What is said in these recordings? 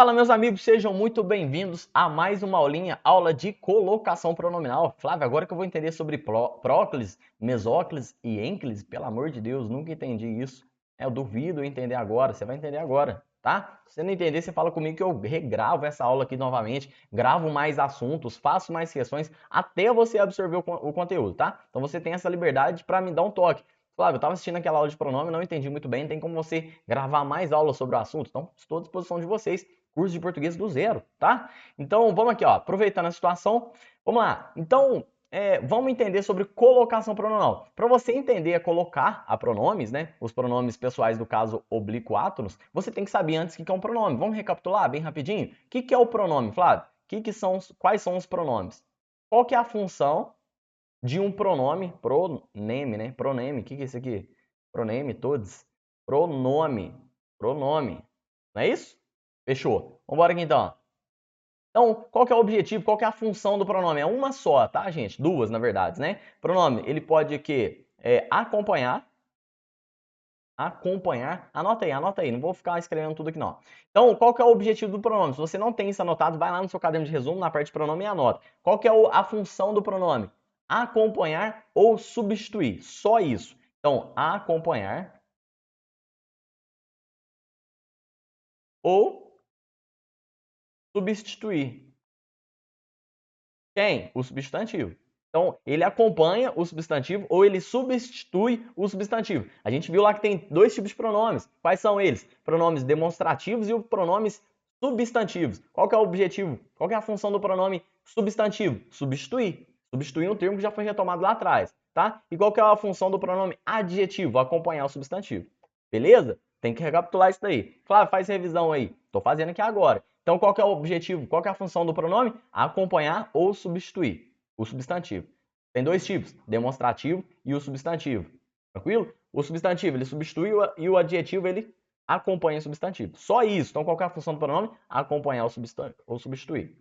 Fala, meus amigos, sejam muito bem-vindos a mais uma aula de colocação pronominal. Flávio, agora que eu vou entender sobre próclise, mesóclise e ênclise, pelo amor de Deus, nunca entendi isso. Eu duvido entender agora, você vai entender agora, tá? Se você não entender, você fala comigo que eu regravo essa aula aqui novamente, gravo mais assuntos, faço mais questões, até você absorver o conteúdo, tá? Então você tem essa liberdade para me dar um toque. Flávio, eu estava assistindo aquela aula de pronome, não entendi muito bem, tem como você gravar mais aulas sobre o assunto? Então, estou à disposição de vocês. Curso de português do zero, tá? Então, vamos aqui, ó, aproveitando a situação, vamos lá. Então, vamos entender sobre colocação pronominal. Para você entender a colocar a pronomes, né, os pronomes pessoais do caso oblíquo átonos, você tem que saber antes o que é um pronome. Vamos recapitular bem rapidinho? O que é o pronome, Flávio? Quais são os pronomes? Qual que é a função de um pronome, pronome, né? Pronome, o que é isso aqui? Pronome, todos. Pronome. Não é isso? Fechou. Vamos embora aqui então. Então, qual que é o objetivo? Qual que é a função do pronome? É uma só, tá, gente? Duas, na verdade, né? Pronome, ele pode que acompanhar. Anota aí, não vou ficar escrevendo tudo aqui não. Então, qual que é o objetivo do pronome? Se você não tem isso anotado, vai lá no seu caderno de resumo, na parte de pronome e anota. Qual que é a função do pronome? Acompanhar ou substituir, só isso. Então, acompanhar ou substituir. Quem? O substantivo. Então, ele acompanha o substantivo ou ele substitui o substantivo. A gente viu lá que tem dois tipos de pronomes. Quais são eles? Pronomes demonstrativos e os pronomes substantivos. Qual que é o objetivo? Qual que é a função do pronome substantivo? Substituir. Substituir um termo que já foi retomado lá atrás, tá? E qual que é a função do pronome adjetivo? Acompanhar o substantivo. Beleza? Tem que recapitular isso daí. Flávio, faz revisão aí. Estou fazendo aqui agora. Então, qual que é o objetivo? Qual que é a função do pronome? Acompanhar ou substituir o substantivo. Tem dois tipos, demonstrativo e o substantivo. Tranquilo? O substantivo, ele substitui e o adjetivo, ele acompanha o substantivo. Só isso. Então, qual que é a função do pronome? Acompanhar ou substituir.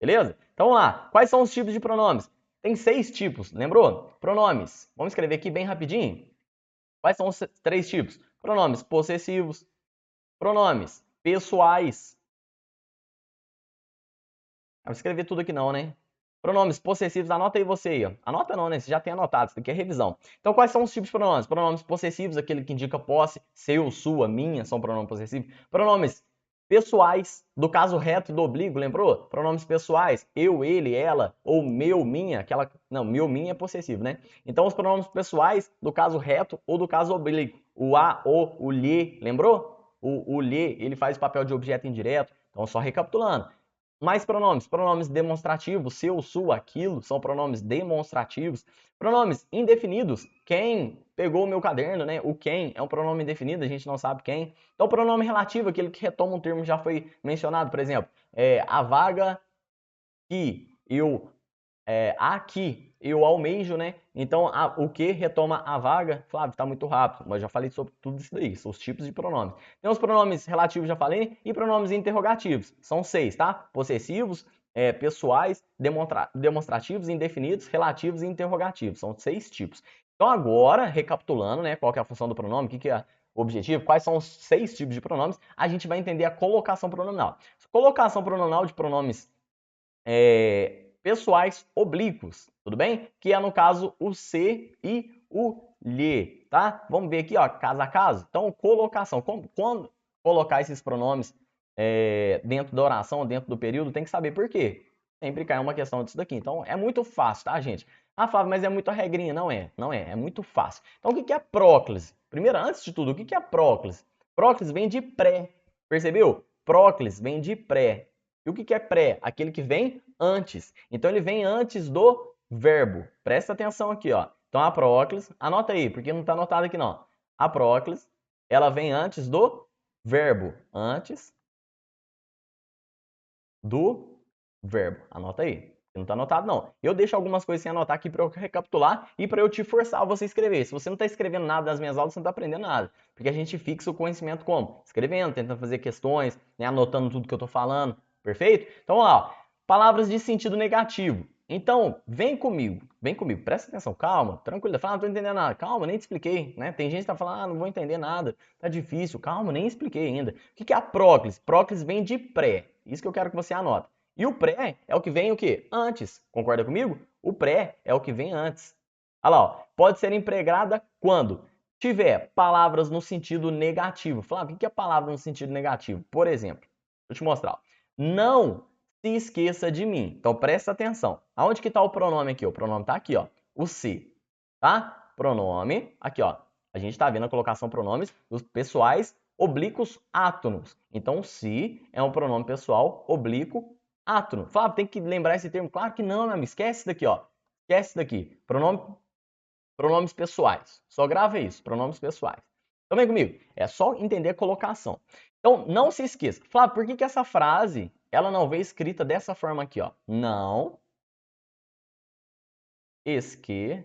Beleza? Então, vamos lá. Quais são os tipos de pronomes? Tem 6 tipos, lembrou? Pronomes. Vamos escrever aqui bem rapidinho. Quais são os 3 tipos? Pronomes possessivos, pronomes pessoais. Não vou escrever tudo aqui não, né? Pronomes possessivos, anota aí você aí, ó. Anota não, né? Você já tem anotado, isso daqui é revisão. Então, quais são os tipos de pronomes? Pronomes possessivos, aquele que indica posse, seu, sua, minha, são pronomes possessivos. Pronomes pessoais, do caso reto e do oblíquo, lembrou? Pronomes pessoais, eu, ele, ela, ou meu, minha, aquela... Não, meu, minha é possessivo, né? Então, os pronomes pessoais, do caso reto ou do caso oblíquo. O a, o lhe, lembrou? O lhe, ele faz o papel de objeto indireto. Então, só recapitulando. Mais pronomes. Pronomes demonstrativos, seu, sua, aquilo, são pronomes demonstrativos. Pronomes indefinidos. Quem pegou o meu caderno, né? O quem é um pronome indefinido, a gente não sabe quem. Então, pronome relativo, aquele que retoma um termo que já foi mencionado, por exemplo, a vaga que eu aqui eu almejo, né? Então, o que retoma a vaga? Flávio, está muito rápido, mas já falei sobre tudo isso daí, são os tipos de pronomes. Tem os pronomes relativos, já falei, e pronomes interrogativos. São 6, tá? Possessivos, pessoais, demonstrativos, indefinidos, relativos e interrogativos. São 6 tipos. Então, agora, recapitulando, né? Qual que é a função do pronome, o que é o objetivo, quais são os 6 tipos de pronomes, a gente vai entender a colocação pronominal. Colocação pronominal de pronomes pessoais oblíquos, tudo bem? Que é, no caso, o se e o lhe, tá? Vamos ver aqui, ó, caso a caso. Então, colocação. Quando colocar esses pronomes dentro da oração, dentro do período, tem que saber por quê. Sempre cai uma questão disso daqui. Então, é muito fácil, tá, gente? Ah, Flávio, mas é muito regrinha. Não é, é muito fácil. Então, o que é próclise? Primeiro, antes de tudo, o que é próclise? Próclise vem de pré, percebeu? Próclise vem de pré. E o que é pré? Aquele que vem antes. Então, ele vem antes do verbo. Presta atenção aqui, ó. Então, a próclise, anota aí, porque não está anotado aqui não. A próclise, ela vem antes do verbo. Antes do verbo. Anota aí. Não está anotado, não. Eu deixo algumas coisas sem anotar aqui para eu recapitular e para eu te forçar a você escrever. Se você não está escrevendo nada das minhas aulas, você não está aprendendo nada. Porque a gente fixa o conhecimento como? Escrevendo, tentando fazer questões, né, anotando tudo que eu estou falando. Perfeito? Então, vamos lá. Ó. Palavras de sentido negativo. Então, vem comigo, presta atenção, calma, tranquilo. Fala, não tô entendendo nada. Calma, nem te expliquei, né? Tem gente que tá falando, não vou entender nada, tá difícil. Calma, nem expliquei ainda. O que é a próclise? Próclise vem de pré, isso que eu quero que você anote. E o pré é o que vem o quê? Antes, concorda comigo? O pré é o que vem antes. Olha lá, ó. Pode ser empregada quando tiver palavras no sentido negativo. Flávio, o que é palavra no sentido negativo? Por exemplo, deixa eu te mostrar. Ó. Não se esqueça de mim. Então presta atenção. Aonde que está o pronome aqui? O pronome está aqui, ó. O se, tá? Pronome, aqui, ó. A gente está vendo a colocação pronomes dos pessoais oblíquos átonos. Então se é um pronome pessoal oblíquo átono. Flávio, tem que lembrar esse termo? Claro que não, meu amigo. Esquece isso daqui, ó. Esquece isso daqui. Pronomes pessoais. Só grava isso, pronomes pessoais. Então vem comigo, é só entender a colocação. Então não se esqueça. Flávio, por que que essa frase ela não veio escrita dessa forma aqui, ó? Não esqueça-se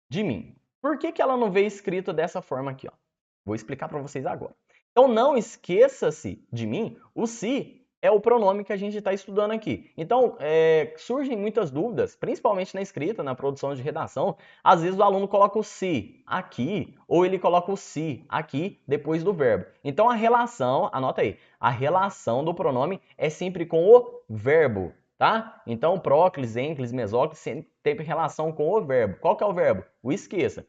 de mim. Por que que ela não veio escrita dessa forma aqui, ó? Vou explicar para vocês agora. Então não esqueça-se de mim, o se é o pronome que a gente está estudando aqui. Então, surgem muitas dúvidas, principalmente na escrita, na produção de redação. Às vezes o aluno coloca o se aqui, ou ele coloca o se aqui depois do verbo. Então a relação, anota aí, a relação do pronome é sempre com o verbo, tá? Então próclise, ênclise, mesóclise sempre tem relação com o verbo. Qual que é o verbo? O esqueça.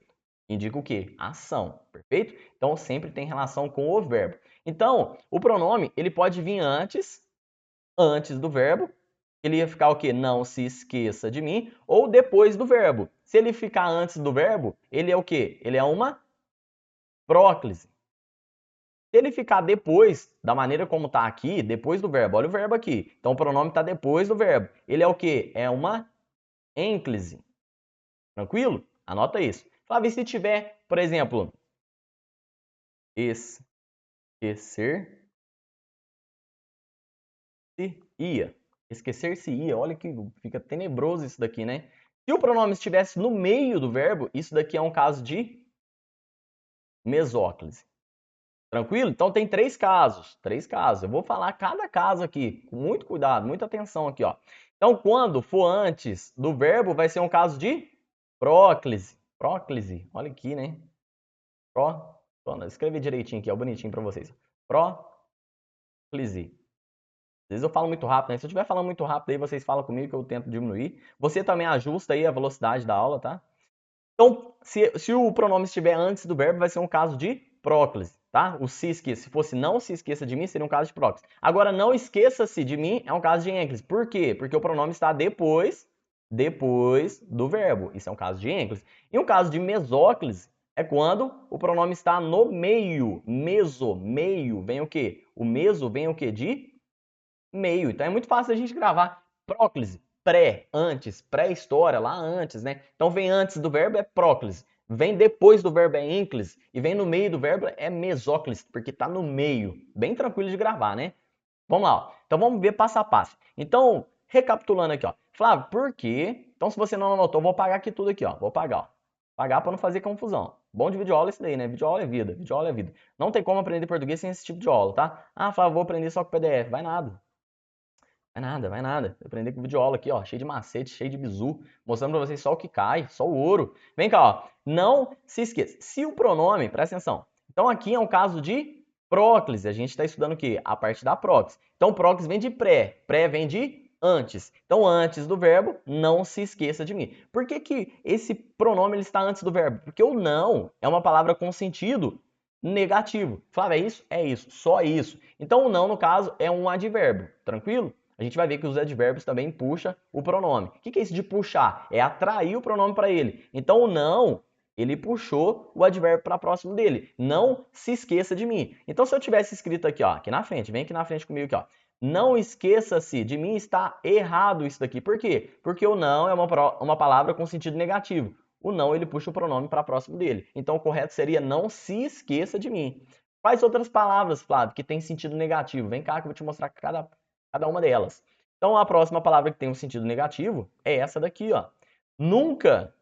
Indica o quê? Ação, perfeito? Então sempre tem relação com o verbo. Então, o pronome, ele pode vir antes do verbo. Ele ia ficar o quê? Não se esqueça de mim. Ou depois do verbo. Se ele ficar antes do verbo, ele é o quê? Ele é uma próclise. Se ele ficar depois, da maneira como está aqui, depois do verbo, olha o verbo aqui. Então o pronome está depois do verbo. Ele é o quê? É uma ênclise. Tranquilo? Anota isso. Flávio, se tiver, por exemplo, esquecer-se ia. Esquecer-se ia. Olha que fica tenebroso isso daqui, né? Se o pronome estivesse no meio do verbo, isso daqui é um caso de mesóclise. Tranquilo? Então tem três casos. Três casos. Eu vou falar cada caso aqui, com muito cuidado, muita atenção aqui, ó. Então, quando for antes do verbo, vai ser um caso de próclise. Próclise. Olha aqui, né? Escrevi direitinho aqui, ó, bonitinho para vocês. Próclise. Às vezes eu falo muito rápido, né? Se eu estiver falando muito rápido aí, vocês falam comigo que eu tento diminuir. Você também ajusta aí a velocidade da aula, tá? Então, se o pronome estiver antes do verbo, vai ser um caso de próclise, tá? O se esqueça. Se fosse não se esqueça de mim, seria um caso de próclise. Agora, não esqueça-se de mim é um caso de ênclise. Por quê? Porque o pronome está depois do verbo. Isso é um caso de ênclise. E um caso de mesóclise é quando o pronome está no meio. Meio. Vem o quê? O meso vem o quê? De meio. Então é muito fácil a gente gravar próclise, antes, pré-história, lá antes, né? Então vem antes do verbo é próclise, vem depois do verbo é ênclise e vem no meio do verbo é mesóclise, porque tá no meio. Bem tranquilo de gravar, né? Vamos lá, ó. Então vamos ver passo a passo. Então, recapitulando aqui, ó. Flávio, por quê? Então se você não anotou, eu vou apagar aqui tudo aqui, ó. Vou apagar, ó. Apagar para não fazer confusão. Bom de videoaula isso daí, né? Videoaula é vida, videoaula é vida. Não tem como aprender português sem esse tipo de aula, tá? Ah, Flávio, vou aprender só com PDF. Vai nada. Vai nada. Eu aprendi com videoaula aqui, ó, cheio de macete, cheio de bizu, mostrando pra vocês só o que cai, só o ouro. Vem cá, ó. Não se esqueça. Se o pronome, presta atenção. Então aqui é um caso de próclise. A gente está estudando o quê? A parte da próclise. Então próclise vem de pré. Pré vem de antes. Então antes do verbo, não se esqueça de mim. Por que que esse pronome ele está antes do verbo? Porque o não é uma palavra com sentido negativo. Flávio, é isso? É isso. Só isso. Então o não, no caso, é um advérbio. Tranquilo? A gente vai ver que os advérbios também puxam o pronome. O que é isso de puxar? É atrair o pronome para ele. Então, o não, ele puxou o advérbio para próximo dele. Não se esqueça de mim. Então, se eu tivesse escrito aqui, ó, aqui na frente, vem aqui na frente comigo, aqui, ó. Não esqueça-se de mim, está errado isso daqui. Por quê? Porque o não é uma palavra com sentido negativo. O não, ele puxa o pronome para próximo dele. Então, o correto seria não se esqueça de mim. Quais outras palavras, Flávio, que tem sentido negativo? Vem cá que eu vou te mostrar cada uma delas. Então, a próxima palavra que tem um sentido negativo é essa daqui, ó. Nunca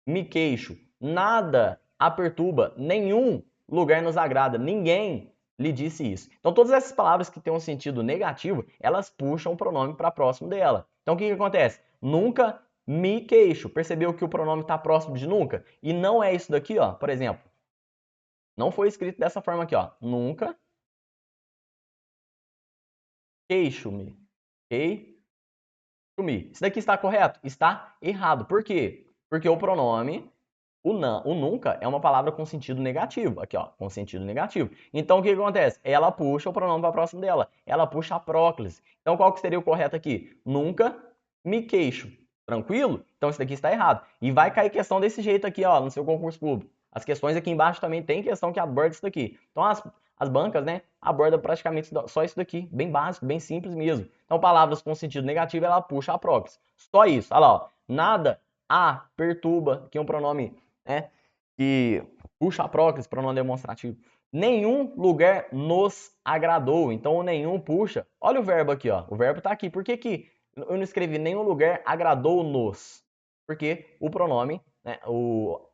me queixo, nada a perturba, nenhum lugar nos agrada, ninguém lhe disse isso. Então, todas essas palavras que têm um sentido negativo, elas puxam o pronome para próximo dela. Então, o que acontece? Nunca me queixo. Percebeu que o pronome está próximo de nunca? E não é isso daqui, ó. Por exemplo, não foi escrito dessa forma aqui, ó. Nunca queixo-me. Queixo-me. Isso daqui está correto? Está errado. Por quê? Porque o pronome, o nunca, é uma palavra com sentido negativo. Aqui, ó, com sentido negativo. Então, o que acontece? Ela puxa o pronome para próximo dela. Ela puxa a próclise. Então, qual que seria o correto aqui? Nunca me queixo. Tranquilo? Então, isso daqui está errado. E vai cair questão desse jeito aqui, ó, no seu concurso público. As questões aqui embaixo também tem questão que aborda isso daqui. Então, as bancas, né, abordam praticamente só isso daqui. Bem básico, bem simples mesmo. Então, palavras com sentido negativo, ela puxa a próclise. Só isso. Olha lá, ó. Nada a perturba, que é um pronome, né, que puxa a próclise, pronome demonstrativo. Nenhum lugar nos agradou. Então, o nenhum puxa. Olha o verbo aqui, ó. O verbo está aqui. Por que eu não escrevi nenhum lugar agradou-nos? Porque o pronome, né,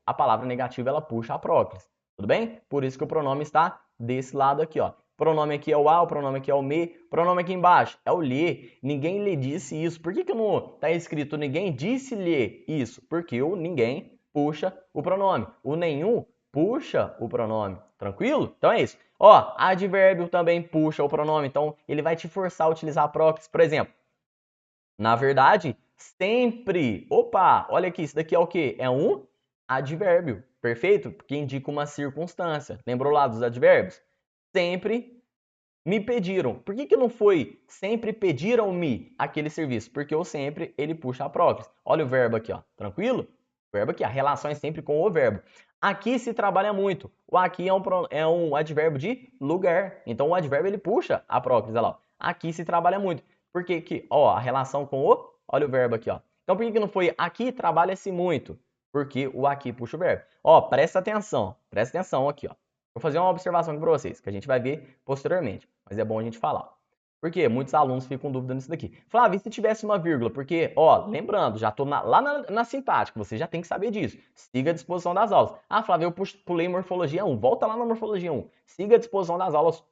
a palavra negativa, ela puxa a próclise. Tudo bem? Por isso que o pronome está desse lado aqui, ó. O pronome aqui é o a, o pronome aqui é o me, o pronome aqui embaixo é o lhe. Ninguém lhe disse isso. Por que não está escrito ninguém disse-lhe isso? Porque o ninguém puxa o pronome. O nenhum puxa o pronome. Tranquilo? Então é isso. Ó, advérbio também puxa o pronome. Então ele vai te forçar a utilizar a próclise. Por exemplo, na verdade, sempre. Opa, olha aqui, isso daqui é o quê? É um advérbio. Perfeito? Porque indica uma circunstância. Lembrou lá dos advérbios? Sempre me pediram. Por que não foi sempre pediram-me aquele serviço? Porque o sempre, ele puxa a próclise. Olha o verbo aqui, ó. Tranquilo? O verbo aqui, a relação é sempre com o verbo. Aqui se trabalha muito. O aqui é um advérbio de lugar. Então, o advérbio, ele puxa a próclise. Olha lá. Aqui se trabalha muito. Por que que, ó, a relação com o... Olha o verbo aqui, ó. Então, por que não foi aqui trabalha-se muito? Porque o aqui puxa o verbo. Ó, presta atenção aqui, ó. Vou fazer uma observação aqui para vocês, que a gente vai ver posteriormente, mas é bom a gente falar. Porque muitos alunos ficam com dúvida nisso daqui. Flávio, e se tivesse uma vírgula? Porque, ó, lembrando, já estou lá na sintática, você já tem que saber disso. Siga a disposição das aulas. Ah, Flávio, eu pulei morfologia 1. Volta lá na morfologia 1. Siga a disposição das aulas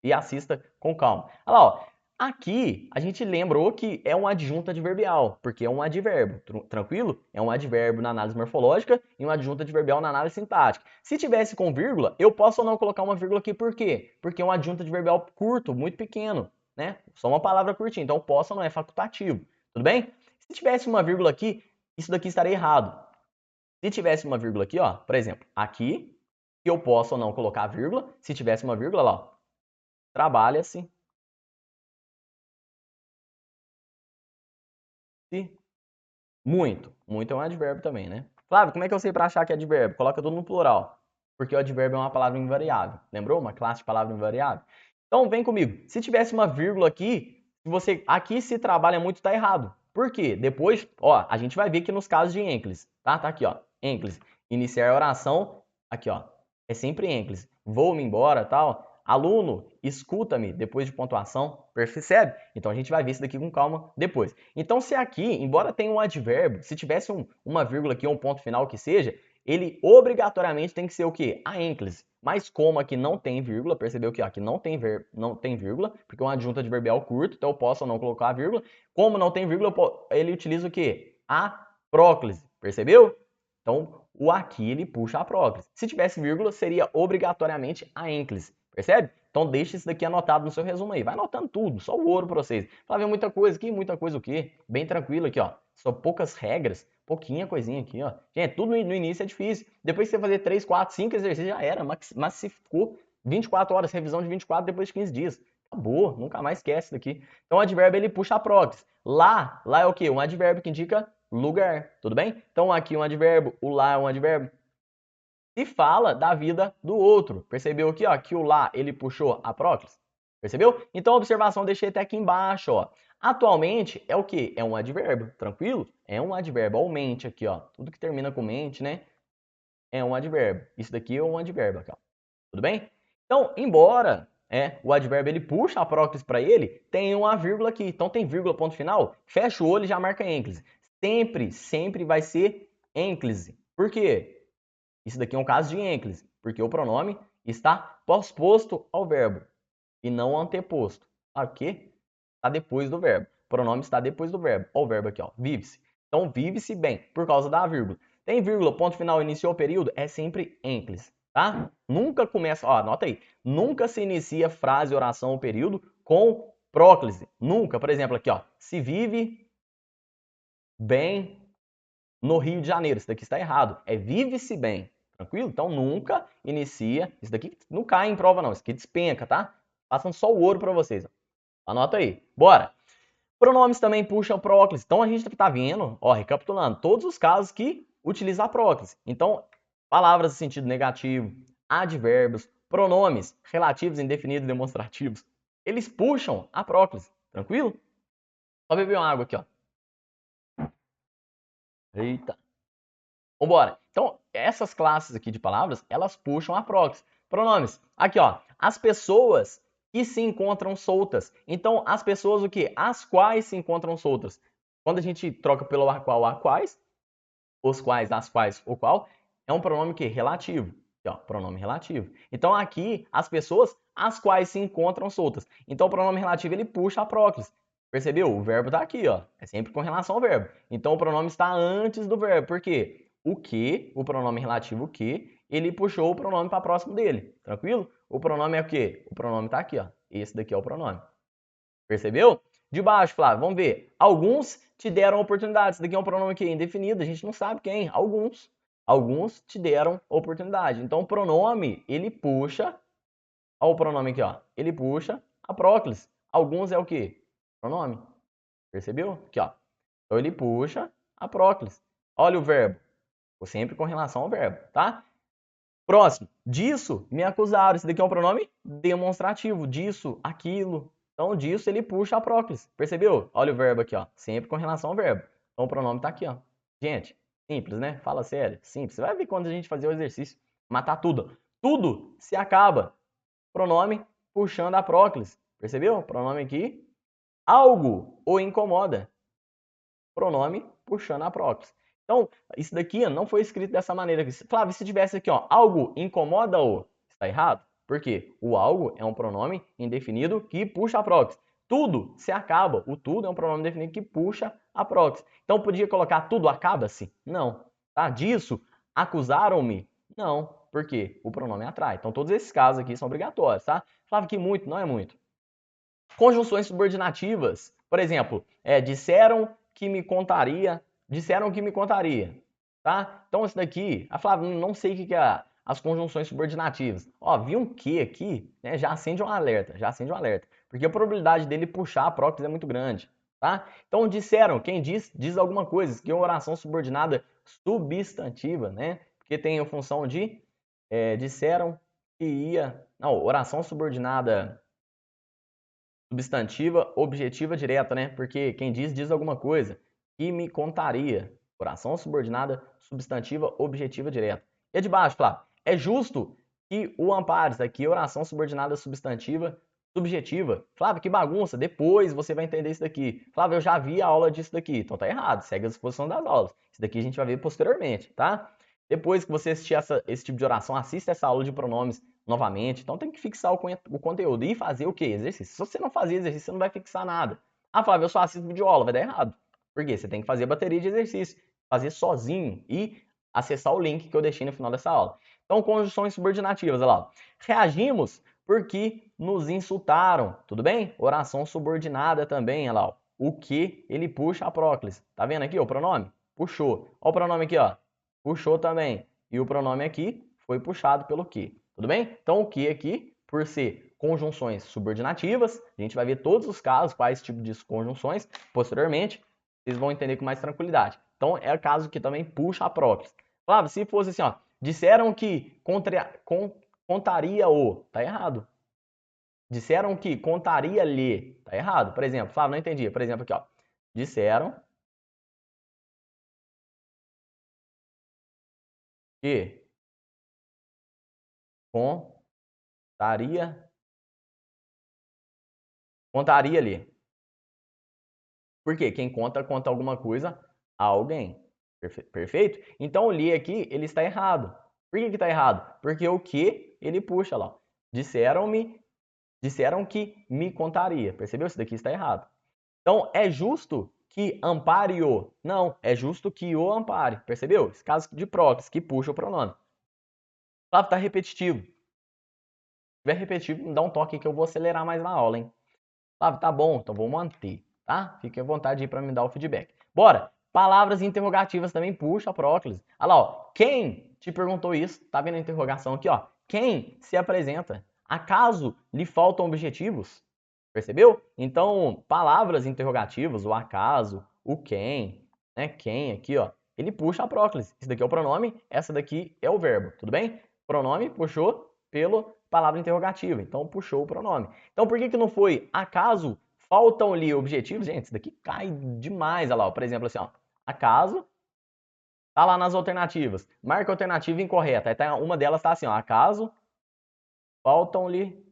e assista com calma. Olha lá, ó. Aqui, a gente lembrou que é um adjunto adverbial, porque é um advérbio, tranquilo? É um advérbio na análise morfológica e um adjunto adverbial na análise sintática. Se tivesse com vírgula, eu posso ou não colocar uma vírgula aqui, por quê? Porque é um adjunto adverbial curto, muito pequeno, né? Só uma palavra curtinha, então posso ou não é facultativo, tudo bem? Se tivesse uma vírgula aqui, isso daqui estaria errado. Se tivesse uma vírgula aqui, ó, por exemplo, aqui, eu posso ou não colocar a vírgula, se tivesse uma vírgula lá, ó, trabalha-se muito. Muito é um advérbio também, né? Flávio, como é que eu sei para achar que é advérbio? Coloca tudo no plural. Porque o advérbio é uma palavra invariável. Lembrou? Uma classe de palavra invariável. Então, vem comigo. Se tivesse uma vírgula aqui, você aqui se trabalha muito, tá errado. Por quê? Depois, ó, a gente vai ver que nos casos de ênclise, tá? Tá aqui, ó. Ênclise. Iniciar a oração, aqui, ó. É sempre ênclise. Vou-me embora, tal. Aluno, escuta-me depois de pontuação, percebe? Então a gente vai ver isso daqui com calma depois. Então se aqui, embora tenha um advérbio, se tivesse uma vírgula aqui ou um ponto final que seja, ele obrigatoriamente tem que ser o quê? A ênclise. Mas como aqui não tem vírgula, percebeu que aqui não tem vírgula, porque é um adjunto adverbial curto, então eu posso ou não colocar a vírgula. Como não tem vírgula, ele utiliza o quê? A próclise, percebeu? Então o aqui ele puxa a próclise. Se tivesse vírgula, seria obrigatoriamente a ênclise. Percebe? Então deixa isso daqui anotado no seu resumo aí. Vai anotando tudo, só o ouro para vocês. Para ver muita coisa aqui, muita coisa o quê? Bem tranquilo aqui, ó. Só poucas regras, pouquinha coisinha aqui, ó. Gente, tudo no início é difícil. Depois que você fazer 3, 4, 5 exercícios já era, massificou 24 horas, revisão de 24 depois de 15 dias. Acabou, nunca mais esquece daqui. Então o advérbio ele puxa a próclise. Lá é o quê? Um advérbio que indica lugar, tudo bem? Então aqui um advérbio, o lá é um advérbio e fala da vida do outro. Percebeu aqui, ó, que o lá ele puxou a próclise? Percebeu? Então a observação eu deixei até aqui embaixo, ó. Atualmente é o que? É um advérbio, tranquilo? É um advérbio, ó, mente aqui, ó. Tudo que termina com mente, né? É um advérbio. Isso daqui é um advérbio aqui, ó. Tudo bem? Então, embora o advérbio ele puxa a próclise para ele, tem uma vírgula aqui. Então tem vírgula, ponto final, fecha o olho e já marca ênclise. Sempre vai ser ênclise. Por quê? Isso daqui é um caso de ênclise, Porque o pronome está posposto ao verbo e não anteposto. O quê? Está depois do verbo. O pronome está depois do verbo. Olha o verbo aqui, ó, vive-se. Então, vive-se bem, por causa da vírgula. Tem vírgula, ponto final, iniciou o período, é sempre enclis, tá? Nunca começa, ó, anota aí. Nunca se inicia frase, oração ou período com próclise. Nunca, por exemplo, aqui, ó, se vive bem no Rio de Janeiro. Isso daqui está errado. É vive-se bem. Tranquilo? Então nunca inicia. Isso daqui não cai em prova, não. Isso aqui despenca, tá? Passando só o ouro para vocês. Ó. Anota aí. Bora. Pronomes também puxam próclise. Então a gente está vendo, ó, recapitulando, todos os casos que utilizam a próclise. Então, palavras de sentido negativo, advérbios, pronomes relativos, indefinidos, demonstrativos, eles puxam a próclise. Tranquilo? Só beber uma água aqui, ó. Eita. Vambora. Então, essas classes aqui de palavras, elas puxam a próclise. Pronomes. Aqui, ó. As pessoas que se encontram soltas. Então, as pessoas o quê? As quais se encontram soltas. Quando a gente troca pelo a qual, a quais, os quais, as quais, o qual, é um pronome que relativo. Aqui, ó, pronome relativo. Então, aqui, as pessoas as quais se encontram soltas. Então, o pronome relativo, ele puxa a próclise. Percebeu? O verbo está aqui, ó. É sempre com relação ao verbo. Então, o pronome está antes do verbo. Por quê? O que, o pronome relativo o que, ele puxou o pronome para próximo dele. Tranquilo? O pronome é o quê? O pronome está aqui, ó. Esse daqui é o pronome. Percebeu? De baixo, Flávio, vamos ver. Alguns te deram oportunidade. Esse daqui é um pronome aqui indefinido, a gente não sabe quem. Alguns. Alguns te deram oportunidade. Então, o pronome, ele puxa. Olha o pronome aqui, ó. Ele puxa a próclise. Alguns é o quê? Pronome. Percebeu? Aqui, ó. Então, ele puxa a próclise. Olha o verbo. Sempre com relação ao verbo, tá? Próximo. Disso me acusaram. Esse daqui é um pronome demonstrativo. Disso, aquilo. Então, disso ele puxa a próclise. Percebeu? Olha o verbo aqui, ó. Sempre com relação ao verbo. Então, o pronome tá aqui, ó. Gente, simples, né? Fala sério. Simples. Você vai ver quando a gente fazer o exercício. Matar tudo. Tudo se acaba. Pronome puxando a próclise. Percebeu? Pronome aqui. Algo o incomoda. Pronome puxando a próclise. Então, isso daqui não foi escrito dessa maneira. Flávio, se tivesse aqui, ó, algo incomoda-o, está errado? Por quê? O algo é um pronome indefinido que puxa a próclise. Tudo se acaba. O tudo é um pronome indefinido que puxa a próclise. Então, podia colocar tudo acaba-se? Não. Tá? Disso, acusaram-me? Não. Por quê? O pronome atrai. Então, todos esses casos aqui são obrigatórios, tá? Flávio, que muito? Não é muito. Conjunções subordinativas. Por exemplo, disseram que me contaria, tá? Então, isso daqui, a Flávia, não sei o que é as conjunções subordinativas. Ó, vi um que aqui, né, já acende um alerta, porque a probabilidade dele puxar a próclise é muito grande, tá? Então, disseram, quem diz alguma coisa, que é uma oração subordinada substantiva, né? Porque tem a função de, disseram que ia, não, oração subordinada substantiva, objetiva, direta, né? Porque quem diz alguma coisa. Que me contaria. Oração subordinada, substantiva, objetiva, direta. E de baixo, Flávio. É justo que o ampares, aqui, oração subordinada, substantiva, subjetiva. Flávio, que bagunça. Depois você vai entender isso daqui. Flávio, eu já vi a aula disso daqui. Então tá errado. Segue a disposição das aulas. Isso daqui a gente vai ver posteriormente, tá? Depois que você assistir esse tipo de oração, assista essa aula de pronomes novamente. Então tem que fixar o conteúdo e fazer o quê? Exercício. Se você não fazer exercício, você não vai fixar nada. Ah, Flávio, eu só assisto videoaula, vai dar errado. Por quê? Você tem que fazer a bateria de exercício, fazer sozinho e acessar o link que eu deixei no final dessa aula. Então, conjunções subordinativas, olha lá. Reagimos porque nos insultaram, tudo bem? Oração subordinada também, olha lá. O que ele puxa a próclise. Tá vendo aqui o pronome? Puxou. Olha o pronome aqui, ó. Puxou também. E o pronome aqui foi puxado pelo que. Tudo bem? Então, o que aqui, por ser conjunções subordinativas, a gente vai ver todos os casos, quais tipos de conjunções, posteriormente, vocês vão entender com mais tranquilidade. Então, é o caso que também puxa a próclise. Flávio, se fosse assim, ó, disseram que contaria o, tá errado. Disseram que contaria-lhe, tá errado. Por exemplo, Flávio, não entendi. Por exemplo, aqui, ó, disseram que contaria-lhe. Por quê? Quem conta alguma coisa a alguém. Perfeito? Então, o li aqui, ele está errado. Por que tá errado? Porque o que ele puxa lá. Disseram que me contaria. Percebeu? Isso daqui está errado. Então, é justo que ampare o. Não, é justo que o ampare. Percebeu? Esse caso de próclise, que puxa o pronome. Flávio, tá repetitivo. Se tiver repetitivo, me dá um toque que eu vou acelerar mais na aula, hein? Flávio, tá bom, então vou manter, tá? Fique à vontade aí para me dar o feedback. Bora! Palavras interrogativas também puxa a próclise. Olha lá, ó. Quem te perguntou isso? Tá vendo a interrogação aqui, ó? Quem se apresenta? Acaso lhe faltam objetivos? Percebeu? Então, palavras interrogativas, o acaso, o quem, né? Quem aqui, ó. Ele puxa a próclise. Esse daqui é o pronome, essa daqui é o verbo, tudo bem? Pronome puxou pelo palavra interrogativa, então puxou o pronome. Então, por que que não foi acaso faltam-lhe objetivos? Gente, isso daqui cai demais, olha lá, ó. Por exemplo, assim, ó. Acaso tá lá nas alternativas. Marca a alternativa incorreta. Aí tá, uma delas tá assim, ó. Acaso faltam-lhe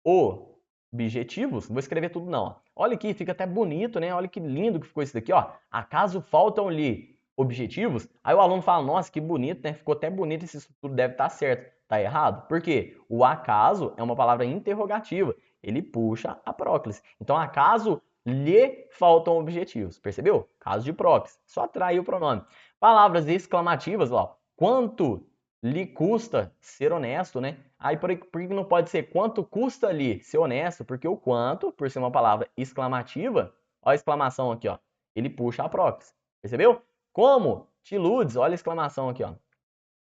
objetivos? Não vou escrever tudo não, ó. Olha aqui, fica até bonito, né? Olha que lindo que ficou isso daqui, ó. Acaso faltam-lhe objetivos? Aí o aluno fala, nossa, que bonito, né? Ficou até bonito, isso tudo deve estar certo. Tá errado? Por quê? O acaso é uma palavra interrogativa. Ele puxa a próclise. Então, acaso lhe faltam objetivos. Percebeu? Caso de próclise. Só atrair o pronome. Palavras exclamativas, ó. Quanto lhe custa ser honesto, né? Aí por que não pode ser quanto custa lhe ser honesto? Porque o quanto, por ser uma palavra exclamativa, olha a exclamação aqui, ó. Ele puxa a próclise. Percebeu? Como te iludes, olha a exclamação aqui, ó.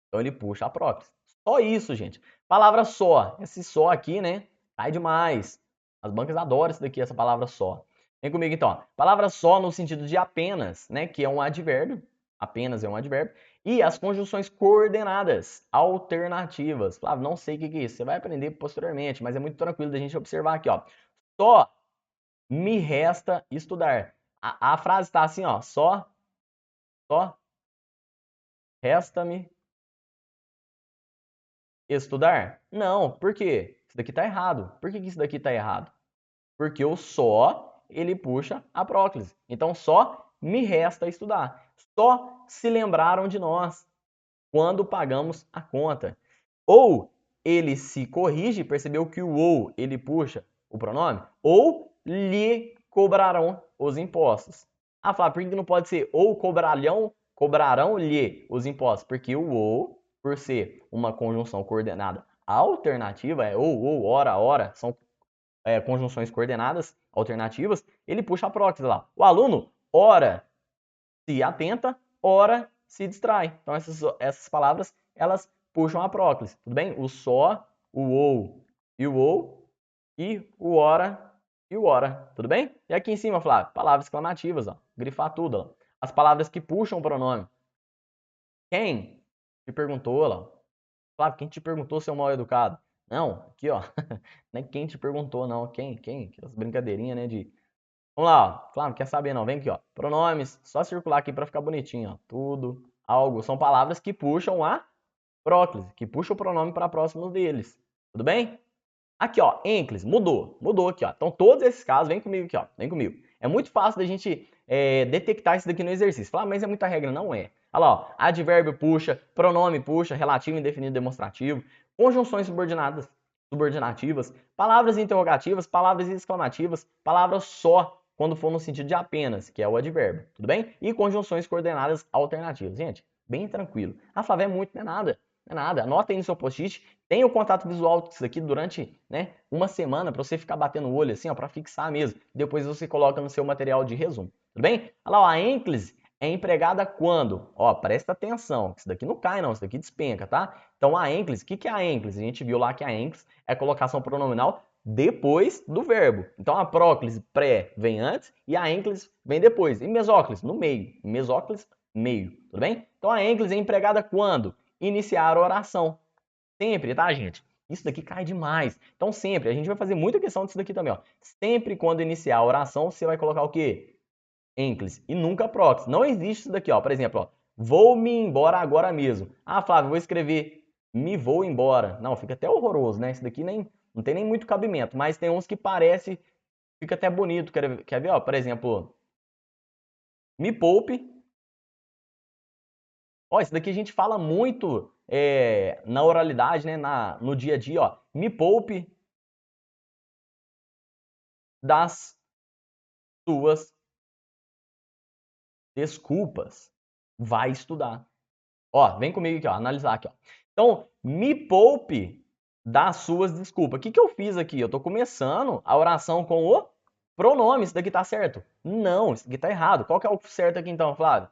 Então ele puxa a próclise. Só isso, gente. Palavra só. Esse só aqui, né? Cai demais. As bancas adoram isso daqui, essa palavra só. Vem comigo então. Ó. Palavra só no sentido de apenas, né? Que é um advérbio. Apenas é um advérbio. E as conjunções coordenadas alternativas. Flávio, não sei o que é isso. Você vai aprender posteriormente, mas é muito tranquilo da gente observar aqui, ó. Só me resta estudar. A frase está assim, ó. Só resta-me estudar? Não, por quê? Isso daqui está errado. Por que isso daqui está errado? Porque o só, ele puxa a próclise. Então, só me resta estudar. Só se lembraram de nós quando pagamos a conta. Ou ele se corrige, percebeu que o ou, ele puxa o pronome, ou lhe cobrarão os impostos. Ah, Flávio, por que não pode ser ou cobrarão-lhe os impostos? Porque o ou, por ser uma conjunção coordenada alternativa, é ou, ora, são conjunções coordenadas alternativas, ele puxa a próclise lá. O aluno, ora, se atenta, ora, se distrai. Então, essas palavras, elas puxam a próclise, tudo bem? O só, o ou e o ora e o ora, tudo bem? E aqui em cima, Flávio, palavras exclamativas, ó, grifar tudo, ó. As palavras que puxam o pronome. Quem te perguntou, lá? Flávio, quem te perguntou se é um mal educado? Não, aqui, ó, não é quem te perguntou, não, quem? Aquelas brincadeirinhas, né, de... Vamos lá, ó. Flávio, quer saber não? Vem aqui, ó. Pronomes, só circular aqui para ficar bonitinho, ó. Tudo, algo, são palavras que puxam a próclise, que puxam o pronome para próximos deles. Tudo bem? Aqui, ó, enclis, mudou aqui, ó. Então, todos esses casos, vem comigo aqui, ó, vem comigo. É muito fácil da gente detectar isso daqui no exercício. Falar, mas é muita regra, não é. Olha lá, ó, advérbio puxa, pronome puxa, relativo, indefinido, demonstrativo, conjunções subordinativas, palavras interrogativas, palavras exclamativas, palavras só, quando for no sentido de apenas, que é o advérbio, tudo bem? E conjunções coordenadas alternativas. Gente, bem tranquilo. Ah, Flávio, é muito, não é nada. Não é nada. Anota aí no seu post-it. Tem o contato visual disso aqui durante, né, uma semana para você ficar batendo o olho assim, ó, para fixar mesmo. Depois você coloca no seu material de resumo. Tudo bem? Olha lá, ó, a ênclise é empregada quando? Ó, presta atenção. Isso daqui não cai não, isso daqui despenca, tá? Então a ênclise, o que é a ênclise? A gente viu lá que a ênclise é a colocação pronominal depois do verbo. Então a próclise pré vem antes e a ênclise vem depois. E mesóclise no meio. Mesóclise meio, tudo bem? Então a ênclise é empregada quando? Iniciar a oração. Sempre, tá, gente? Isso daqui cai demais. Então, sempre. A gente vai fazer muita questão disso daqui também, ó. Sempre quando iniciar a oração, você vai colocar o quê? Enclise. E nunca próclise. Não existe isso daqui, ó. Por exemplo, ó. Vou-me embora agora mesmo. Ah, Flávio, vou escrever me vou embora. Não, fica até horroroso, né? Isso daqui não tem nem muito cabimento. Mas tem uns que parece, fica até bonito. Quer ver, ó? Por exemplo, me poupe Ó, isso daqui a gente fala muito na oralidade, né? No dia a dia, ó. Me poupe das suas desculpas. Vai estudar. Ó, vem comigo aqui, ó, analisar aqui, ó. Então, me poupe das suas desculpas. O que que eu fiz aqui? Eu tô começando a oração com o pronome. Isso daqui tá certo? Não, isso daqui tá errado. Qual que é o certo aqui então, Flávio?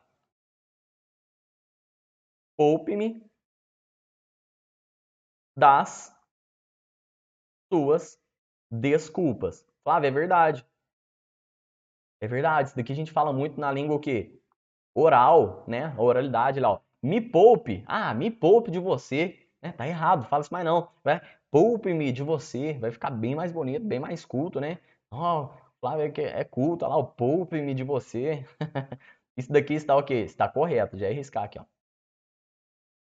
Poupe-me das suas desculpas. Flávio, é verdade. É verdade. Isso daqui a gente fala muito na língua o quê? Oral, né? A oralidade lá, ó. Me poupe. Ah, me poupe de você. Tá errado, fala isso mais não. Poupe-me de você. Vai ficar bem mais bonito, bem mais culto, né? Ó, Flávio é culto, olha lá, o poupe-me de você. Isso daqui está o quê? Está correto, já ia arriscar aqui, ó.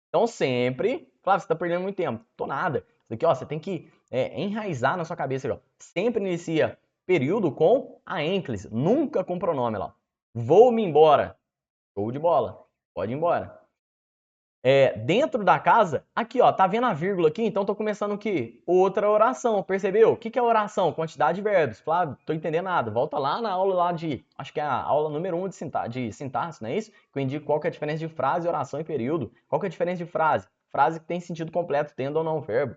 Então sempre, Flávio, você está perdendo muito tempo. Tô nada. Isso daqui, ó, você tem que enraizar na sua cabeça, ó. Sempre inicia período com a ênclise, nunca com pronome lá. Vou-me embora. Show de bola. Pode ir embora. Dentro da casa, aqui ó, tá vendo a vírgula aqui? Então tô começando o quê? Outra oração, percebeu? O que que é oração? Quantidade de verbos. Flávio, tô entendendo nada. Volta lá na aula lá acho que é a aula número 1 de sintaxe, não é isso? Que eu indico qual que é a diferença de frase, oração e período. Qual que é a diferença de frase? Frase que tem sentido completo, tendo ou não verbo.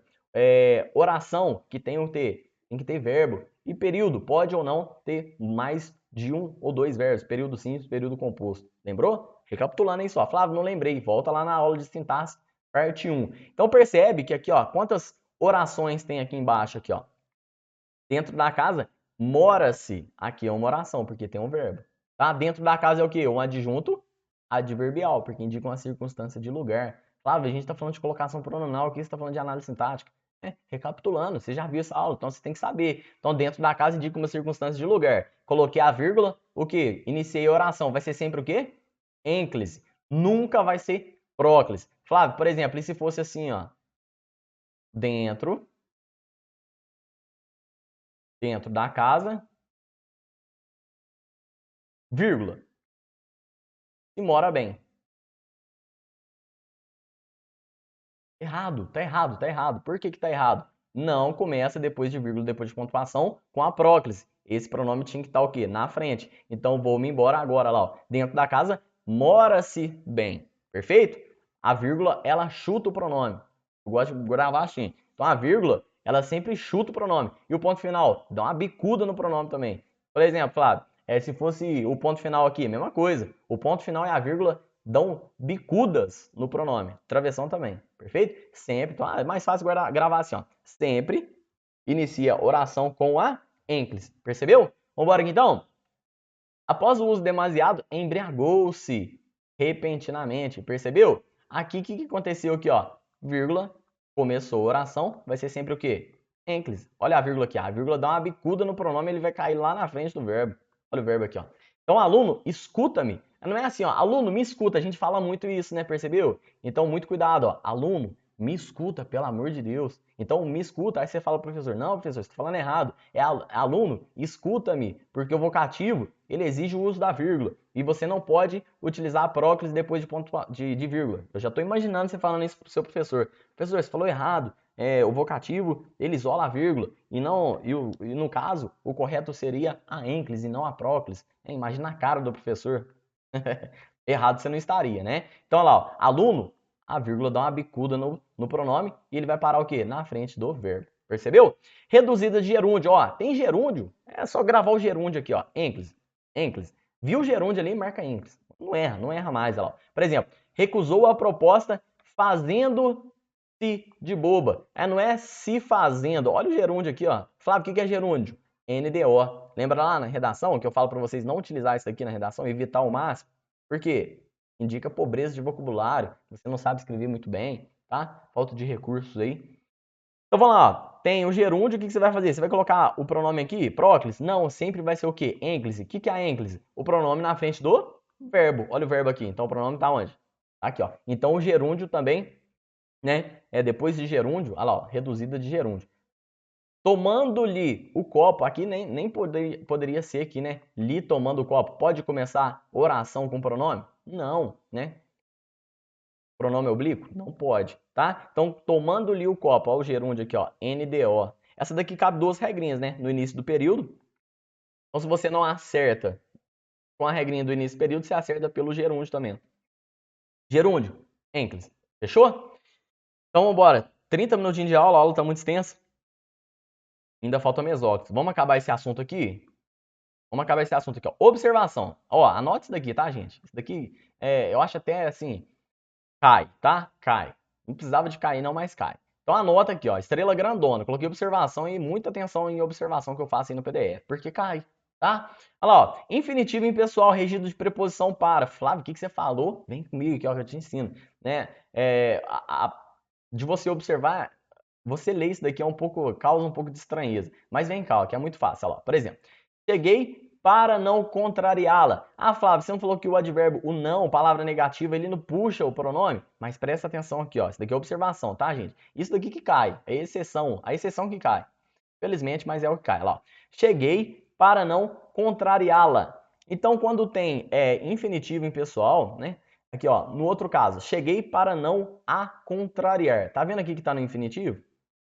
Oração, que tem tem que ter verbo. E período, pode ou não ter mais de um ou dois verbos. Período simples, período composto. Lembrou? Recapitulando aí só. Flávio, não lembrei. Volta lá na aula de sintaxe, parte 1. Então percebe que aqui, ó, quantas orações tem aqui embaixo aqui, ó. Dentro da casa, mora-se. Aqui é uma oração, porque tem um verbo. Tá? Dentro da casa é o quê? Um adjunto adverbial, porque indica uma circunstância de lugar. Flávio, a gente está falando de colocação pronominal aqui, você está falando de análise sintática. Recapitulando, você já viu essa aula, então você tem que saber. Então, dentro da casa indica uma circunstância de lugar. Coloquei a vírgula, o quê? Iniciei a oração. Vai ser sempre o quê? Ênclise. Nunca vai ser próclise. Flávio, por exemplo, e se fosse assim, ó? Dentro da casa, vírgula. E mora bem. Errado, tá errado, tá errado. Por que que tá errado? Não começa depois de vírgula, depois de pontuação, com a próclise. Esse pronome tinha que estar o quê? Na frente. Então, vou-me embora agora lá, ó. Dentro da casa, mora-se bem. Perfeito? A vírgula, ela chuta o pronome. Eu gosto de gravar assim. Então, a vírgula, ela sempre chuta o pronome. E o ponto final, dá uma bicuda no pronome também. Por exemplo, Flávio, se fosse o ponto final aqui, mesma coisa. O ponto final e a vírgula dão bicudas no pronome. Travessão também, perfeito? Sempre, então, é mais fácil gravar assim, ó. Sempre inicia oração com a ênclise, percebeu? Vamos embora aqui então? Após o uso demasiado, embriagou-se repentinamente, percebeu? Aqui, o que aconteceu aqui, ó? Vírgula, começou a oração, vai ser sempre o quê? Ênclise. Olha a vírgula aqui, a vírgula dá uma bicuda no pronome, ele vai cair lá na frente do verbo. Olha o verbo aqui, ó. Então, aluno, escuta-me. Não é assim, ó, aluno, me escuta. A gente fala muito isso, né? Percebeu? Então, muito cuidado, ó. Aluno, me escuta, pelo amor de Deus. Então, me escuta. Aí você fala pro professor, não, professor, você está falando errado. Aluno, escuta-me, porque o vocativo, ele exige o uso da vírgula. E você não pode utilizar a próclise depois de vírgula. Eu já estou imaginando você falando isso pro seu professor. Professor, você falou errado. O vocativo, ele isola a vírgula. E no caso, o correto seria a ênclise e não a próclise. Imagina a cara do professor. Errado você não estaria, né? Então, olha lá, ó, aluno, a vírgula dá uma bicuda no pronome e ele vai parar o quê? Na frente do verbo. Percebeu? Reduzida de gerúndio, ó, tem gerúndio, é só gravar o gerúndio aqui, ó, ênclise, ênclise. Viu o gerúndio ali, marca ênclise. Não erra mais, olha lá. Por exemplo, recusou a proposta fazendo-se de boba. Não é se fazendo. Olha o gerúndio aqui, ó. Flávio, o que é gerúndio? NDO. Lembra lá na redação que eu falo para vocês não utilizar isso aqui na redação, evitar ao máximo? Por quê? Indica pobreza de vocabulário, você não sabe escrever muito bem, tá? Falta de recursos aí. Então vamos lá, ó. Tem o gerúndio, o que você vai fazer? Você vai colocar o pronome aqui, próclise? Não, sempre vai ser o quê? Ênclise. O que é a ênclise? O pronome na frente do verbo. Olha o verbo aqui. Então o pronome tá onde? Aqui, ó. Então o gerúndio também, né? Depois de gerúndio, olha lá, ó, reduzida de gerúndio. Tomando-lhe o copo, aqui nem poderia ser aqui, né? Lhe tomando o copo. Pode começar oração com pronome? Não, né? Pronome oblíquo? Não pode, tá? Então, tomando-lhe o copo, ó, o gerúndio aqui, ó, NDO. Essa daqui cabe duas regrinhas, né? No início do período. Então, se você não acerta com a regrinha do início do período, você acerta pelo gerúndio também. Gerúndio, enclis. Fechou? Então, vamos embora. 30 minutinhos de aula, a aula tá muito extensa. Ainda falta mesóclise. Vamos acabar esse assunto aqui? Vamos acabar esse assunto aqui, ó. Observação. Ó, anote isso daqui, tá, gente? Isso daqui, eu acho até, assim, cai, tá? Cai. Não precisava de cair não, mas cai. Então anota aqui, ó, estrela grandona. Coloquei observação e muita atenção em observação que eu faço aí no PDF, porque cai, tá? Olha lá, ó, infinitivo impessoal regido de preposição para. Flávio, o que você falou? Vem comigo aqui, ó, que eu te ensino, né? De você observar, você lê isso daqui causa um pouco de estranheza. Mas vem cá, ó, que é muito fácil, olha lá. Por exemplo, cheguei para não contrariá-la. Ah, Flávio, você não falou que o advérbio, o não, palavra negativa, ele não puxa o pronome? Mas presta atenção aqui, ó. Isso daqui é observação, tá, gente? Isso daqui que cai, é exceção, a exceção que cai. Felizmente, mas é o que cai. Olha lá. Cheguei para não contrariá-la. Então, quando tem infinitivo impessoal, né? Aqui, ó, no outro caso, cheguei para não a contrariar. Tá vendo aqui que tá no infinitivo?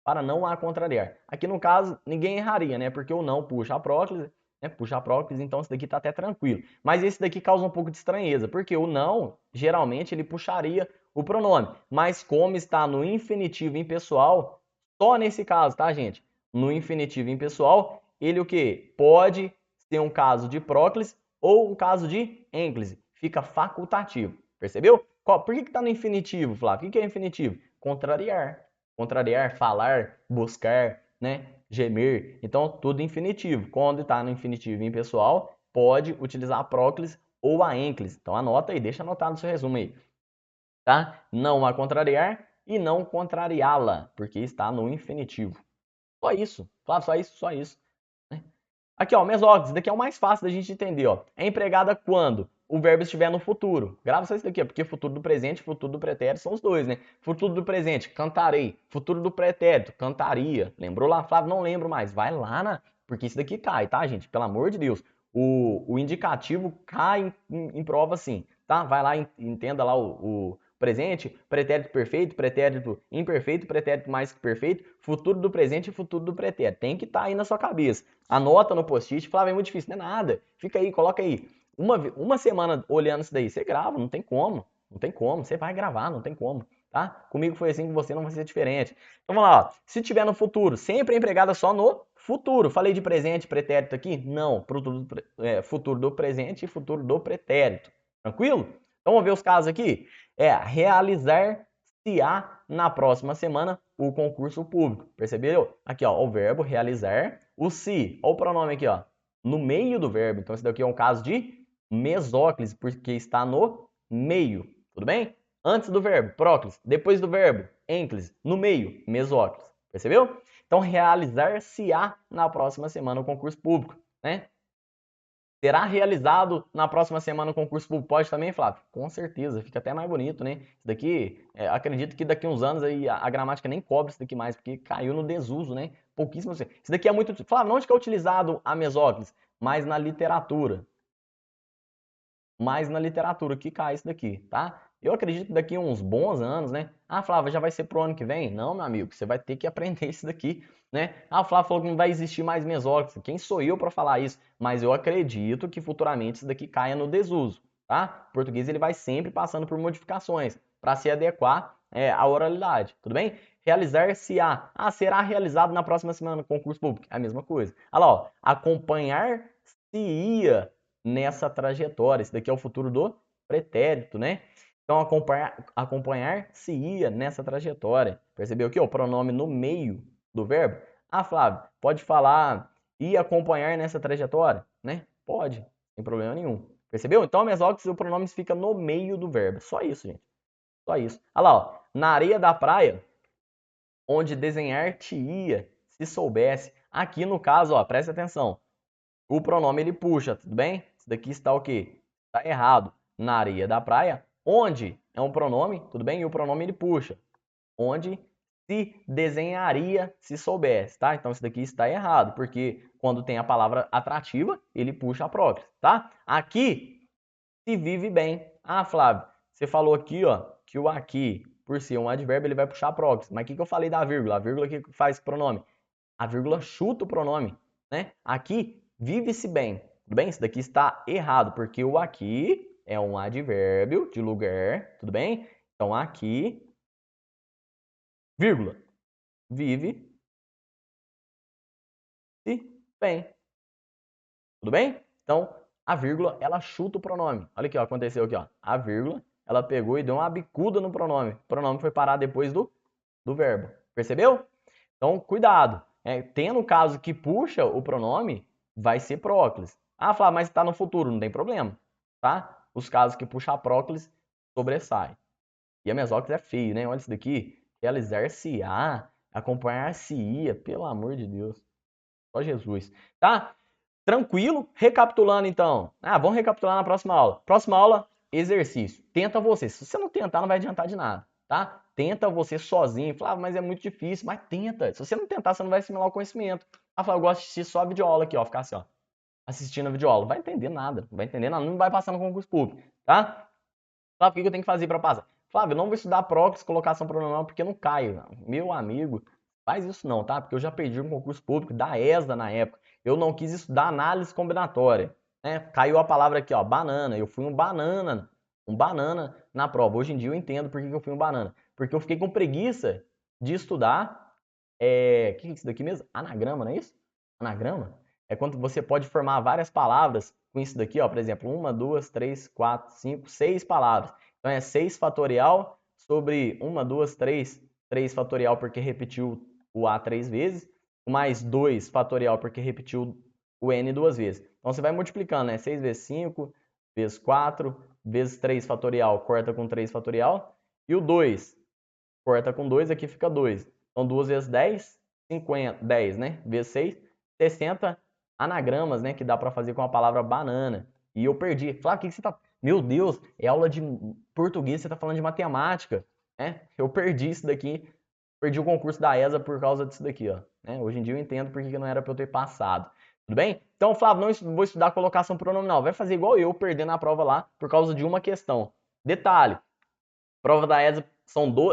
Para não a contrariar. Aqui no caso, ninguém erraria, né? Porque o não puxa a próclise, né? Puxa a próclise, então esse daqui tá até tranquilo. Mas esse daqui causa um pouco de estranheza, porque o não, geralmente, ele puxaria o pronome. Mas como está no infinitivo impessoal, só nesse caso, tá, gente? No infinitivo impessoal, ele o quê? Pode ser um caso de próclise ou um caso de ênclise. Fica facultativo. Percebeu? Por que tá no infinitivo, Flávio? O que é infinitivo? Contrariar. Contrariar, falar, buscar, né? Gemer. Então, tudo infinitivo. Quando está no infinitivo impessoal, pode utilizar a próclise ou a ênclise. Então, anota aí, deixa anotado no seu resumo aí. Tá? Não a contrariar e não contrariá-la, porque está no infinitivo. Só isso. Flávio, só isso, só isso. Aqui, ó, mesóclise, daqui é o mais fácil da gente entender, ó. É empregada quando o verbo estiver no futuro. Grava só isso daqui, ó, porque futuro do presente e futuro do pretérito são os dois, né? Futuro do presente, cantarei. Futuro do pretérito, cantaria. Lembrou lá, Flávio? Não lembro mais. Vai lá, porque isso daqui cai, tá, gente? Pelo amor de Deus. O indicativo cai em prova sim, tá? Vai lá, entenda lá o presente, pretérito perfeito, pretérito imperfeito, pretérito mais que perfeito, futuro do presente e futuro do pretérito. Tem que estar aí na sua cabeça. Anota no post-it, Flávio, é muito difícil, não é nada. Fica aí, coloca aí. Uma semana olhando isso daí, você grava, não tem como. Não tem como, você vai gravar, não tem como, tá? Comigo foi assim, com você não vai ser diferente. Então vamos lá, ó. Se tiver no futuro, sempre é empregada só no futuro. Falei de presente, pretérito aqui? Não, futuro do presente e futuro do pretérito. Tranquilo? Então vamos ver os casos aqui. Realizar-se-á na próxima semana o concurso público. Percebeu? Aqui, ó, o verbo realizar, o se, ó o pronome aqui, ó, no meio do verbo. Então esse daqui é um caso de mesóclise, porque está no meio. Tudo bem? Antes do verbo, próclise. Depois do verbo, ênclise. No meio, mesóclise. Percebeu? Então, realizar-se-á na próxima semana o concurso público, né? Será realizado na próxima semana o concurso público? Pode também, Flávio? Com certeza, fica até mais bonito, né? Isso daqui, acredito que daqui a uns anos aí a gramática nem cobre isso daqui mais, porque caiu no desuso, né? Pouquíssimo. Isso daqui é muito. Flávio, onde que é utilizado a mesóclise? Mais na literatura. Mais na literatura que cai isso daqui, tá? Eu acredito que daqui a uns bons anos, né? Ah, Flávio, já vai ser pro ano que vem? Não, meu amigo, você vai ter que aprender isso daqui, né? Ah, o Flávio falou que não vai existir mais mesóclise. Quem sou eu para falar isso? Mas eu acredito que futuramente isso daqui caia no desuso, tá? O português ele vai sempre passando por modificações para se adequar à oralidade, tudo bem? Realizar-se-á. Ah, será realizado na próxima semana no concurso público. É a mesma coisa. Olha lá, ó. Acompanhar-se-ia nessa trajetória. Esse daqui é o futuro do pretérito, né? Então, acompanhar-se-ia nessa trajetória. Percebeu aqui? O pronome no meio do verbo. Ah, Flávio, pode falar e acompanhar nessa trajetória? Né? Pode, sem problema nenhum. Percebeu? Então, a mesóclise, o pronome fica no meio do verbo. Só isso, gente. Só isso. Olha lá, ó. Na areia da praia, onde desenhar-te-ia, se soubesse. Aqui, no caso, ó, presta atenção. O pronome ele puxa, tudo bem? Isso daqui está o quê? Está errado. Na areia da praia, onde é um pronome, tudo bem? E o pronome ele puxa. Onde se desenharia se soubesse, tá? Então isso daqui está errado, porque quando tem a palavra atrativa, ele puxa a própria, tá? Aqui se vive bem. Ah, Flávio, você falou aqui, ó, que o aqui, por ser um advérbio, ele vai puxar próclise. Mas o que eu falei da vírgula? A vírgula que faz pronome? A vírgula chuta o pronome, né? Aqui, vive-se bem. Tudo bem? Isso daqui está errado, porque o aqui é um advérbio de lugar, tudo bem? Então, aqui, vírgula, vive-se bem. Tudo bem? Então, a vírgula, ela chuta o pronome. Olha aqui, ó, aconteceu aqui, ó. A vírgula, ela pegou e deu uma bicuda no pronome. O pronome foi parar depois do verbo. Percebeu? Então, cuidado. Tendo o caso que puxa o pronome, vai ser próclise. Ah, Flávio, mas está no futuro, não tem problema, tá? Os casos que puxa a próclise, sobressai. E a mesóclise é feio, né? Olha isso daqui. Realizar-se-á, acompanhar-se-ia, pelo amor de Deus. Só Jesus, tá? Tranquilo? Recapitulando, então. Vamos recapitular na próxima aula. Próxima aula, exercício. Tenta você. Se você não tentar, não vai adiantar de nada, tá? Tenta você sozinho. Fala, mas é muito difícil. Mas tenta. Se você não tentar, você não vai assimilar o conhecimento. Eu gosto de assistir só a videoaula aqui, ó. Ficar assim, ó. Assistindo a videoaula. Não vai entender nada. Não vai entender nada. Não vai passar no concurso público, tá? Flávio, o que eu tenho que fazer para passar? Flávio, eu não vou estudar próclise, colocação pronominal, porque não caio. Meu amigo, faz isso não, tá? Porque eu já perdi um concurso público da ESDA na época. Eu não quis estudar análise combinatória, né? Caiu a palavra aqui, ó, banana. Eu fui um banana na prova. Hoje em dia eu entendo por que eu fui um banana. Porque eu fiquei com preguiça de estudar, o que é isso daqui mesmo? Anagrama, não é isso? Anagrama? É quando você pode formar várias palavras com isso daqui, ó, por exemplo, 1, 2, 3, 4, 5, 6 palavras. Então é 6 fatorial sobre 1, 2, 3 fatorial porque repetiu o A 3 vezes, mais 2 fatorial porque repetiu o N 2 vezes. Então você vai multiplicando, né? 6 vezes 5, vezes 4, vezes 3 fatorial, corta com 3 fatorial, e o 2, corta com 2, aqui fica 2. Então 2 vezes 10, 50, 10, né? Vezes 6, 60 anagramas, né? Que dá para fazer com a palavra banana. E eu perdi. Flávio, o que você tá... Meu Deus, é aula de português, você tá falando de matemática, né? Eu perdi isso daqui, perdi o concurso da ESA por causa disso daqui, ó. Né? Hoje em dia eu entendo porque que não era para eu ter passado. Tudo bem? Então, Flávio, não vou estudar colocação pronominal. Vai fazer igual eu, perdendo a prova lá por causa de uma questão. Detalhe, prova da ESA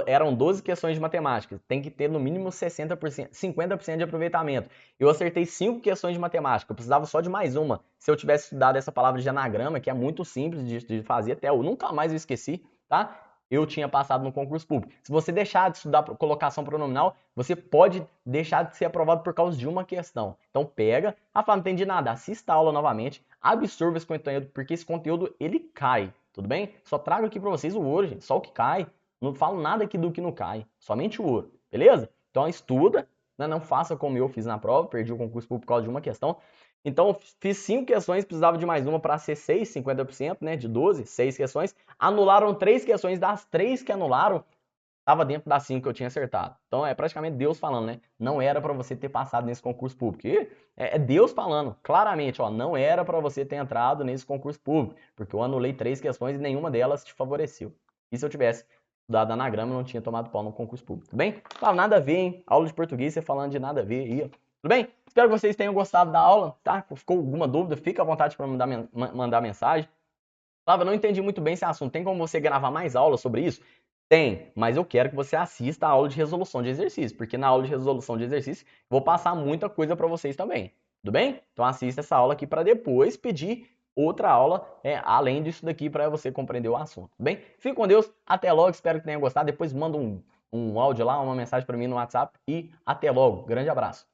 eram 12 questões de matemática. Tem que ter no mínimo 60%, 50% de aproveitamento. Eu acertei 5 questões de matemática. Eu precisava só de mais uma. Se eu tivesse estudado essa palavra de anagrama, que é muito simples de fazer, até eu nunca mais eu esqueci, tá? Eu tinha passado no concurso público. Se você deixar de estudar colocação pronominal, você pode deixar de ser aprovado por causa de uma questão. Então pega, Flávio, não entendi nada, assista a aula novamente, absorva esse conteúdo, porque esse conteúdo ele cai, tudo bem? Só trago aqui para vocês o ouro, gente, só o que cai. Não falo nada aqui do que não cai, somente o ouro, beleza? Então estuda, né? Não faça como eu fiz na prova, perdi o concurso por causa de uma questão. Então eu fiz 5 questões, precisava de mais uma para ser 6, 50%, né? De 12, 6 questões. Anularam 3 questões, das 3 que anularam, estava dentro das 5 que eu tinha acertado. Então é praticamente Deus falando, né? Não era para você ter passado nesse concurso público. E é Deus falando, claramente, ó, não era para você ter entrado nesse concurso público, porque eu anulei 3 questões e nenhuma delas te favoreceu. E se eu tivesse estudado anagrama, eu não tinha tomado pau no concurso público, tudo bem? Fala, nada a ver, hein? Aula de português, você falando de nada a ver aí, ó. Tudo bem? Espero que vocês tenham gostado da aula, tá? Ficou alguma dúvida? Fica à vontade para mandar mensagem. Flávio, eu não entendi muito bem esse assunto. Tem como você gravar mais aulas sobre isso? Tem, mas eu quero que você assista a aula de resolução de exercício, porque na aula de resolução de exercício vou passar muita coisa para vocês também. Tudo bem? Então assista essa aula aqui para depois pedir outra aula além disso daqui para você compreender o assunto. Tudo bem? Fique com Deus. Até logo. Espero que tenha gostado. Depois manda um áudio lá, uma mensagem para mim no WhatsApp e até logo. Grande abraço.